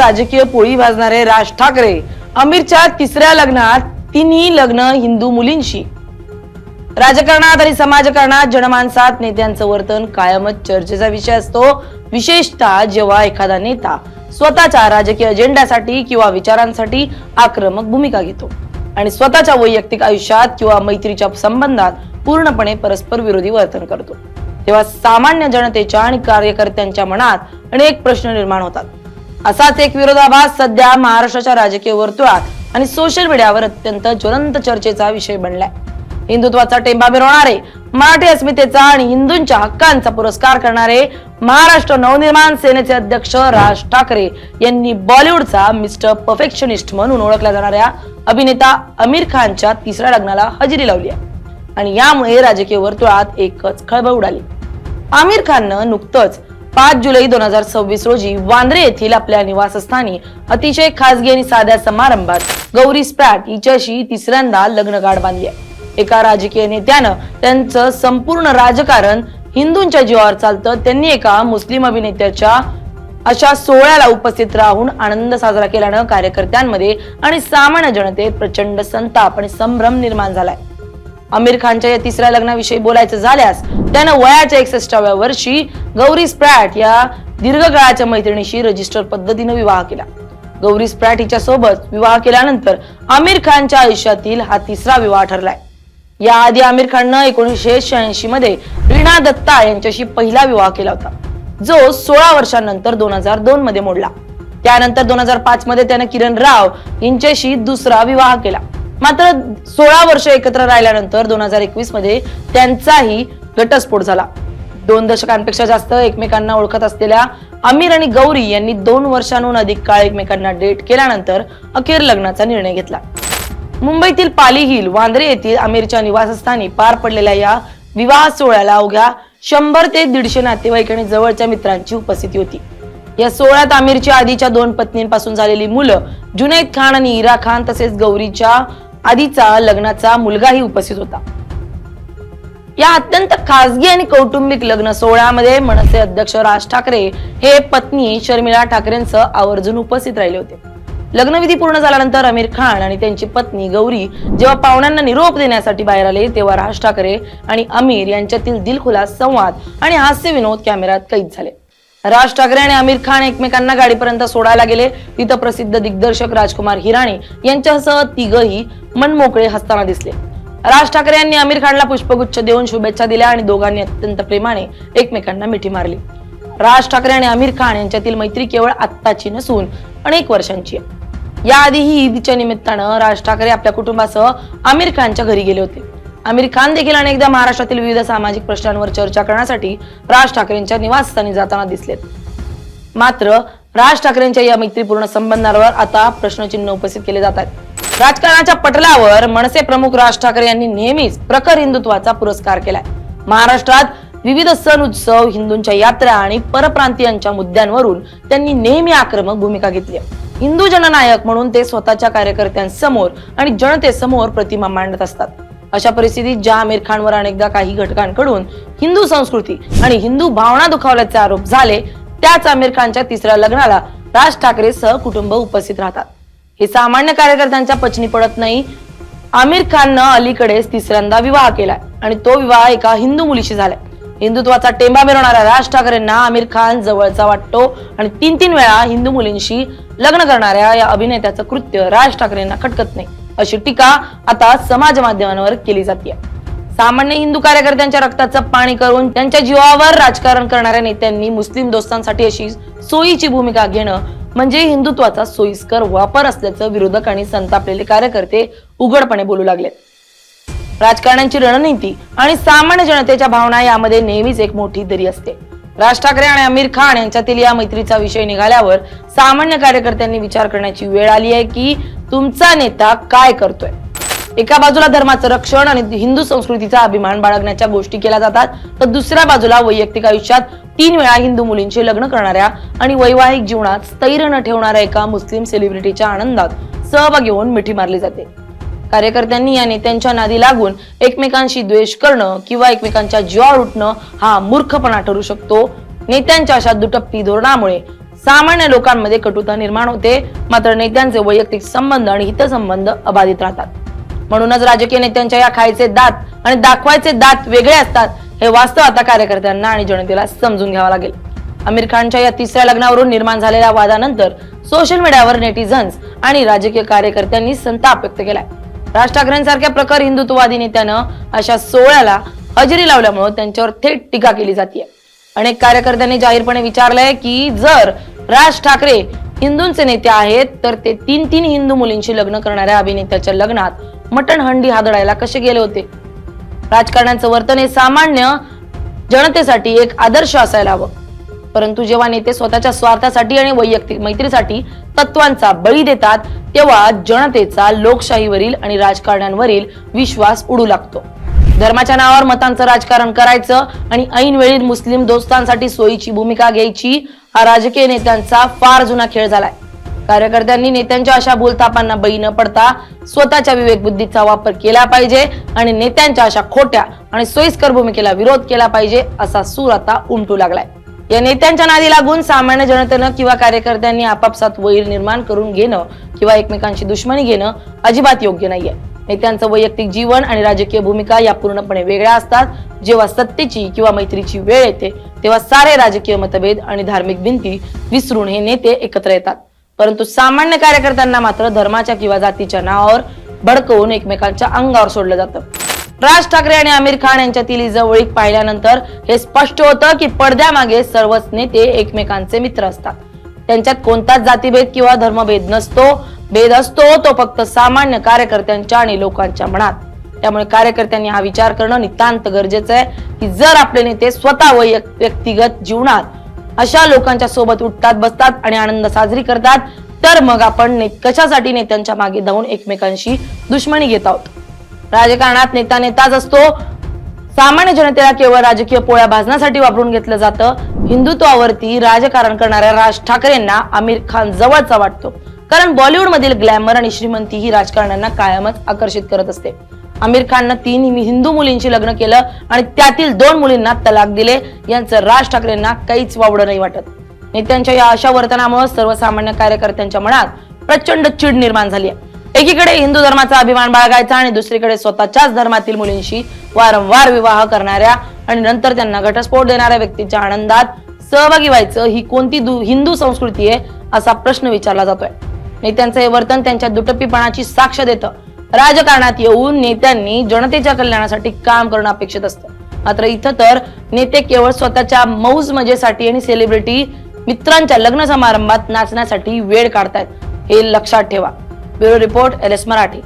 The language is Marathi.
राजकीय पोळी भाजणारे राज ठाकरे आमिरच्या तिसऱ्या लग्नात तिन्ही लग्न हिंदू मुलींशी। राजकारणात आणि समाजकारणात जनमानसात नेत्यांचं वर्तन कायमच चर्चेचा विषय असतो, विशेषतः जेव्हा एखादा नेता स्वतःच्या राजकीय अजेंड्यासाठी किंवा विचारांसाठी आक्रमक भूमिका घेतो आणि स्वतःच्या वैयक्तिक आयुष्यात किंवा मैत्रीच्या संबंधात पूर्णपणे परस्पर विरोधी वर्तन करतो। तेव्हा सामान्य जनतेच्या आणि कार्यकर्त्यांच्या मनात अनेक प्रश्न निर्माण होतात। असाच एक विरोधाभास सध्या महाराष्ट्राच्या राजकीय वर्तुळात आणि सोशल मीडियावर अत्यंत ज्वलंत चर्चेचा विषय बनलाय। हिंदुत्वाचा टेंबा मिरवणारे, मराठी अस्मितेचा आणि हिंदूंच्या हक्कांचा पुरस्कार करणारे महाराष्ट्र नवनिर्माण सेनेचे अध्यक्ष राज ठाकरे यांनी बॉलिवूडचा मिस्टर परफेक्शनिस्ट म्हणून ओळखल्या जाणाऱ्या अभिनेता आमिर खानच्या तिसऱ्या लग्नाला हजेरी लावली आहे आणि यामुळे राजकीय वर्तुळात एकच खळबळ उडाली। आमिर खाननं नुकतंच 5 जुलै 2026 रोजी वांद्रे येथील आपल्या निवासस्थानी अतिशय खासगी आणि साध्या समारंभात गौरी स्प्रॅट हिच्याशी तिसऱ्यांदा लग्नगाठ बांधली आहे। एका राजकीय नेत्यानं त्यांचं संपूर्ण राजकारण हिंदूंच्या जीवावर चालतं, त्यांनी एका मुस्लिम अभिनेत्याच्या अशा सोहळ्याला उपस्थित राहून आनंद साजरा केल्यानं कार्यकर्त्यांमध्ये आणि सामान्य जनतेत प्रचंड संताप आणि संभ्रम निर्माण झालाय। आमिर खानच्या या तिसऱ्या लग्नाविषयी बोलायचं झाल्यास त्यानं वयाच्या 61व्या वर्षी गौरी स्प्रॅट या दीर्घकाळाच्या मैत्रिणीशी रजिस्टर पद्धतीने विवाह केला। गौरी स्प्रॅट हिच्या सोबत विवाह केल्यानंतर आमिर खानच्या आयुष्यातील हा तिसरा विवाह ठरलाय। याआधी आमिर खाननं 1986 मध्ये रीना दत्ता यांच्याशी पहिला विवाह केला होता, जो 16 वर्षांनंतर 2002 मध्ये मोडला। त्यानंतर 2005 मध्ये त्याने किरण राव यांच्याशी दुसरा विवाह केला। मात्र 16 वर्ष एकत्र राहिल्यानंतर 2021 मध्ये त्यांचाही घटस्फोट झाला। 2 दशकांपेक्षा जास्त एकमेकांना ओळखत असलेल्या आमिर आणि गौरी यांनी 2 वर्षांहून अधिक काळ एकमेकांना डेट केल्यानंतर अखेर लग्नाचा निर्णय घेतला। मुंबईतील पाली हिल वांद्रे येथील आमिरच्या निवासस्थानी पार पडलेल्या या विवाह सोहळ्याला अवघ्या 100 ते 150 नातेवाईक आणि जवळच्या मित्रांची उपस्थिती होती। या सोहळ्यात आमिरच्या आधीच्या 2 पत्नींपासून झालेली मुलं जुनैद खान आणि इरा खान तसेच गौरीच्या आधीचा लग्नाचा मुलगाही उपस्थित होता। या अत्यंत खासगी आणि कौटुंबिक लग्न सोहळ्यामध्ये मनसे अध्यक्ष राज ठाकरे हे पत्नी शर्मिला ठाकरेंसह आवर्जून उपस्थित राहिले होते। लग्नविधी पूर्ण झाल्यानंतर आमिर खान आणि त्यांची पत्नी गौरी जेव्हा पाहुण्यांना निरोप देण्यासाठी बाहेर आले तेव्हा राज ठाकरे आणि आमिर यांच्यातील दिलखुलास संवाद आणि हास्य विनोद कॅमेऱ्यात कैद झाले। राज ठाकरे आणि आमिर खान एकमेकांना गाडीपर्यंत सोडायला गेले, तिथं प्रसिद्ध दिग्दर्शक राजकुमार हिराणी यांच्यासह तिघही मनमोकळे हसताना दिसले। राज ठाकरे यांनी आमिर खानला पुष्पगुच्छ देऊन शुभेच्छा दिल्या आणि दोघांनी अत्यंत प्रेमाने एकमेकांना मिठी मारली। राज ठाकरे आणि आमिर खान यांच्यातील मैत्री केवळ आत्ताची नसून अनेक वर्षांची आहे। याआधीही ईदच्या निमित्तानं राज ठाकरे आपल्या कुटुंबासह आमिर खानच्या घरी गेले होते। आमिर खान देखील अनेकदा महाराष्ट्रातील विविध सामाजिक प्रश्नांवर चर्चा करण्यासाठी राज ठाकरेंच्या निवासस्थानी जाताना दिसलेत। मात्र राज ठाकरेंच्या या मैत्रीपूर्ण संबंधांवर आता प्रश्नचिन्ह उपस्थित केले जात आहेत। राजकारणाच्या पटलावर मनसे प्रमुख राज ठाकरे यांनी नेहमीच प्रखर हिंदुत्वाचा पुरस्कार केलाय। महाराष्ट्रात विविध सण उत्सव, हिंदूंच्या यात्रा आणि परप्रांतीयांच्या मुद्द्यांवरून त्यांनी नेहमी आक्रमक भूमिका घेतली आहे। हिंदू जननायक म्हणून ते स्वतःच्या कार्यकर्त्यांसमोर आणि जनतेसमोर प्रतिमा मांडत असतात। अशा परिस्थितीत ज्या आमिर खानवर अनेकदा काही घटकांकडून हिंदू संस्कृती आणि हिंदू भावना दुखावल्याचे आरोप झाले, त्याच आमिर खानच्या तिसऱ्या लग्नाला राज ठाकरे सह कुटुंब उपस्थित राहतात। हे सामान्य कार्यकर्त्यांच्या पचनी पडत नाही। आमिर खाननं अलीकडेच तिसऱ्यांदा विवाह केलाय आणि तो विवाह एका हिंदू मुलीशी झालाय। हिंदुत्वाचा टेंबा मिरवणाऱ्या राज ठाकरेंना आमिर खान जवळचा वाटतो आणि 3 वेळा हिंदू मुलींशी लग्न करणाऱ्या या अभिनेत्याचं कृत्य राज ठाकरेंना खटकत नाही, अशी टीका आता समाज माध्यमांवर केली जाते। सामान्य हिंदू कार्यकर्त्यांच्या रक्ताचं पाणी करून त्यांच्या जीवावर राजकारण करणाऱ्या नेत्यांनी मुस्लिम दोस्तांसाठी अशी सोयीची भूमिका घेणं म्हणजे हिंदुत्वाचा सोयीस्कर वापर असल्याचं विरोधक आणि संतापलेले कार्यकर्ते उघडपणे बोलू लागलेत। राजकारण्यांची रणनीती आणि सामान्य जनतेच्या भावना यामध्ये नेहमीच एक मोठी दरी असते। राज ठाकरे आणि आमिर खान यांच्यातील या मैत्रीचा विषय निघाल्यावर सामान्य कार्यकर्त्यांनी विचार करण्याची वेळ आली आहे की तुमचा नेता काय करतोय। एका बाजूला धर्माचं रक्षण आणि हिंदू संस्कृतीचा अभिमान बाळगण्याच्या गोष्टी केल्या जातात, तर दुसऱ्या बाजूला वैयक्तिक आयुष्यात 3 वेळा हिंदू मुलींशी लग्न करणाऱ्या आणि वैवाहिक जीवनात स्थैर्य न ठेवणाऱ्या एका मुस्लिम सेलिब्रिटीच्या आनंदात सहभागी होऊन मिठी मारली जाते। कार्यकर्त्यांनी या नेत्यांच्या नादी लागून एकमेकांशी द्वेष करणं किंवा एकमेकांच्या जीवावर उठणं हा मूर्खपणा ठरू शकतो। नेत्यांच्या अशा दुटप्पी धोरणामुळे सामान्य लोकांमध्ये कटुता निर्माण होते, मात्र नेत्यांचे वैयक्तिक संबंध आणि हितसंबंध अबाधित राहतात। म्हणूनच राजकीय नेत्यांच्या या खायचे दात आणि दाखवायचे दात वेगळे असतात हे वास्तव आता कार्यकर्त्यांना आणि जनतेला समजून घ्यावं लागेल। आमिर खानच्या या तिसऱ्या लग्नावरून निर्माण झालेल्या वादानंतर सोशल मीडियावर नेटिझन्स आणि राजकीय कार्यकर्त्यांनी संताप व्यक्त केलाय। राज ठाकरेंसारख्या प्रखर हिंदुत्ववादी नेत्यानं अशा सोहळ्याला हजेरी लावल्यामुळे त्यांच्यावर थेट टीका केली जाते। अनेक कार्यकर्त्यांनी जाहीरपणे विचारलंय की जर राज ठाकरे हिंदूंचे नेते आहेत तर ते तीन हिंदू मुलींशी लग्न करणाऱ्या अभिनेत्याच्या लग्नात मटण हंडी हादडायला कसे गेले होते। राजकारण्यांचं वर्तन हे सामान्य जनतेसाठी एक आदर्श असायला हवं, परंतु जेव्हा नेते स्वतःच्या स्वार्थासाठी आणि वैयक्तिक मैत्रीसाठी तत्वांचा बळी देतात तेव्हा जनतेचा लोकशाहीवरील आणि राजकारण्यांवरील विश्वास उडू लागतो। धर्माच्या नावावर मतांचं राजकारण करायचं आणि ऐन वेळी मुस्लिम दोस्तांसाठी सोयीची भूमिका घ्यायची हा राजकीय नेत्यांचा फार जुना खेळ झालाय। कार्यकर्त्यांनी नेत्यांच्या अशा बोलतापांना बळी न पडता स्वतःच्या विवेक बुद्धीचा वापर केला पाहिजे आणि नेत्यांच्या अशा खोट्या आणि सोयीस्कर भूमिकेला विरोध केला पाहिजे असा सूर आता उमटू लागलाय। या नेत्यांच्या नादी लागून सामान्य जनतेनं किंवा कार्यकर्त्यांनी आपापसात वैर निर्माण करून घेणं किंवा एकमेकांची दुश्मनी घेणं अजिबात योग्य नाहीये। नेत्यांचं वैयक्तिक जीवन आणि राजकीय भूमिका या पूर्णपणे वेगळ्या असतात। जेव्हा सत्तेची किंवा मैत्रीची वेळ येते तेव्हा सारे राजकीय मतभेद आणि धार्मिक भिंती विसरून हे नेते एकत्र येतात, परंतु सामान्य कार्यकर्त्यांना मात्र धर्माच्या किंवा जातीच्या नावावर भडकवून एकमेकांच्या अंगावर सोडलं जातं। राज ठाकरे आणि आमिर खान यांच्यातील ही जवळीक पाहिल्यानंतर हे स्पष्ट होतं की पडद्यामागे सर्वच नेते एकमेकांचे मित्र असतात। त्यांच्यात कोणताच जातीभेद किंवा धर्मभेद नसतो। भेद असतो तो फक्त सामान्य कार्यकर्त्यांच्या आणि लोकांच्या मनात। त्यामुळे कार्यकर्त्यांनी हा विचार करणं नितांत गरजेचं आहे की जर आपले नेते स्वतः व्यक्तिगत जीवनात अशा लोकांच्या सोबत उठतात बसतात आणि आनंद साजरी करतात तर मग आपण कशासाठी नेत्यांच्या मागे धावून एकमेकांशी दुश्मनी घेत आहोत। राजकारणात नेता नेताच असतो, सामान्य जनतेला केवळ राजकीय पोळ्या भाजण्यासाठी वापरून घेतलं जातं। हिंदुत्वावरती राजकारण करणाऱ्या राज ठाकरेंना आमिर खान जवळचा वाटतो, कारण बॉलिवूड मधील ग्लॅमर आणि श्रीमंती ही राजकारण्यांना कायमच आकर्षित करत असते। आमिर खाननं 3 हिंदू मुलींशी लग्न केलं आणि त्यातील 2 मुलींना तलाक दिले, यांचं राज ठाकरेंना काहीच वावडं नाही वाटत। नेत्यांच्या या अशा वर्तनामुळे सर्वसामान्य कार्यकर्त्यांच्या मनात प्रचंड चीड निर्माण झाली आहे। एकीकडे हिंदू धर्माचा अभिमान बाळगायचा आणि दुसरीकडे स्वतःच्याच धर्मातील मुलींशी वारंवार विवाह करणाऱ्या आणि नंतर त्यांना घटस्फोट देणाऱ्या व्यक्तीच्या आनंदात सहभागी व्हायचं ही कोणती हिंदू संस्कृती आहे असा प्रश्न विचारला जातोय। नेत्यांचं हे वर्तन त्यांच्या दुटप्पीपणाची साक्ष देतं। राजकारणात येऊन नेत्यांनी जनतेच्या कल्याणासाठी काम करणं अपेक्षित असतं, मात्र इथं तर नेते केवळ स्वतःच्या मौज मजेसाठी आणि सेलिब्रिटी मित्रांच्या लग्न समारंभात नाचण्यासाठी वेळ काढतायत, हे लक्षात ठेवा। Bureau report, LS Marathi.